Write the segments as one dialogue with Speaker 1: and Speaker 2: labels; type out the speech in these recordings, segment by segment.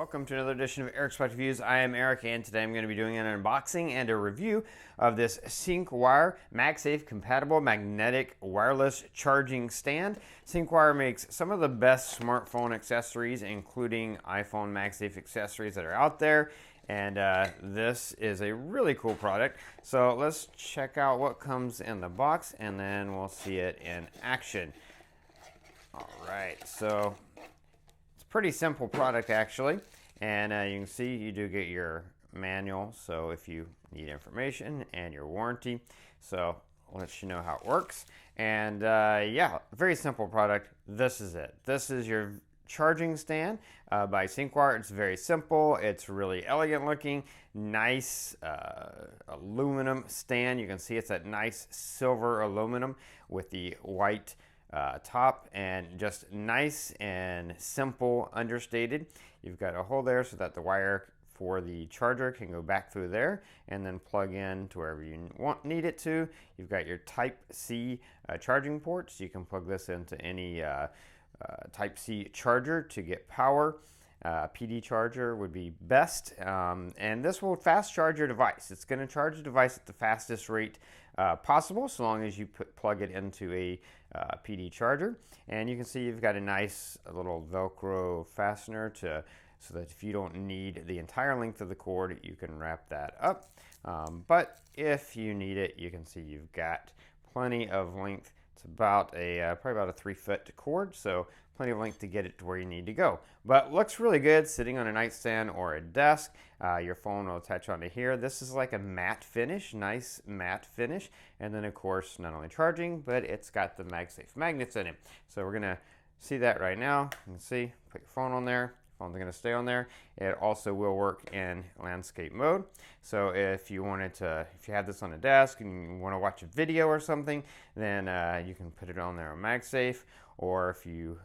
Speaker 1: Welcome to another edition of Eric's Product Reviews. I am Eric, and today I'm going to be doing an unboxing and a review of this Syncwire MagSafe compatible magnetic wireless charging stand. Syncwire makes some of the best smartphone accessories, including iPhone MagSafe accessories that are out there. And this is a really cool product. So let's check out what comes in the box, and then we'll see it in action. All right, so pretty simple product actually, and you can see you do get your manual, so if you need information, and your warranty, so I'll let you know how it works. And yeah, very simple product. This is it. This is your charging stand by Syncwire. It's very simple, it's really elegant looking, nice aluminum stand. You can see it's that nice silver aluminum with the white top, and just nice and simple, understated. You've got a hole there so that the wire for the charger can go back through there and then plug in to wherever you need it to. You've got your Type-C charging ports. You can plug this into any Type-C charger to get power. PD charger would be best, and this will fast charge your device. It's going to charge the device at the fastest rate possible, so long as you plug it into a PD charger. And you can see you've got a nice little Velcro fastener so that if you don't need the entire length of the cord, you can wrap that up. But if you need it, you can see you've got plenty of length. It's about probably about a 3-foot cord, so plenty of length to get it to where you need to go. But looks really good sitting on a nightstand or a desk. Your phone will attach onto here. This is like a matte finish, nice matte finish. And then of course, not only charging, but it's got the MagSafe magnets in it. So we're gonna see that right now. You can see, put your phone on there. Phone's going to stay on there. It also will work in landscape mode. So if you have this on a desk and you want to watch a video or something, then you can put it on there on MagSafe. Or if you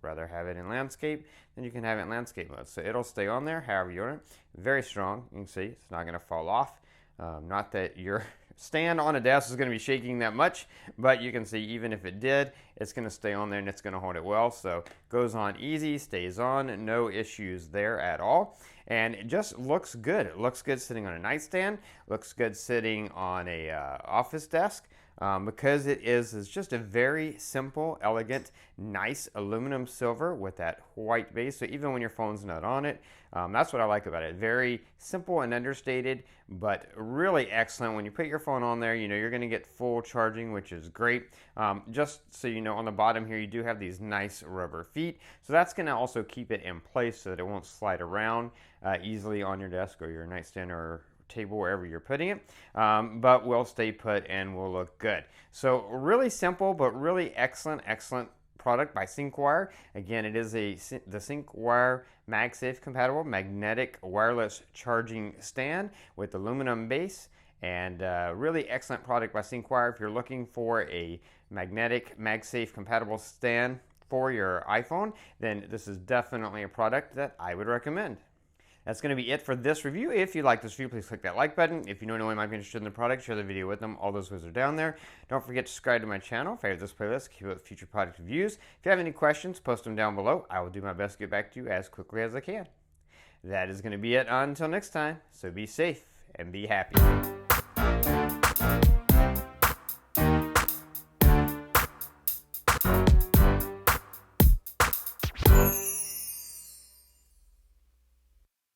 Speaker 1: rather have it in landscape, then you can have it in landscape mode. So it'll stay on there however you want it. Very strong. You can see it's not going to fall off. Not that your stand on a desk is going to be shaking that much, but you can see even if it did, it's going to stay on there and it's going to hold it well. So it goes on easy, stays on, no issues there at all. And it just looks good. It looks good sitting on a nightstand, looks good sitting on a office desk. Because it's just a very simple, elegant, nice aluminum silver with that white base. So even when your phone's not on it, that's what I like about it. Very simple and understated, but really excellent. When you put your phone on there, you know you're going to get full charging, which is great. Just so you know, on the bottom here, you do have these nice rubber feet. So that's going to also keep it in place so that it won't slide around easily on your desk or your nightstand or table, wherever you're putting it, but will stay put and will look good. So really simple, but really excellent product by Syncwire. Again, it is the Syncwire MagSafe compatible magnetic wireless charging stand with aluminum base, and really excellent product by Syncwire. If you're looking for a magnetic MagSafe compatible stand for your iPhone, then this is definitely a product that I would recommend. That's going to be it for this review. If you like this review, please click that like button. If you know anyone might be interested in the product, share the video with them. All those ways are down there. Don't forget to subscribe to my channel. Favorite this playlist, keep up with future product reviews. If you have any questions, post them down below. I will do my best to get back to you as quickly as I can. That is going to be it until next time. So be safe and be happy.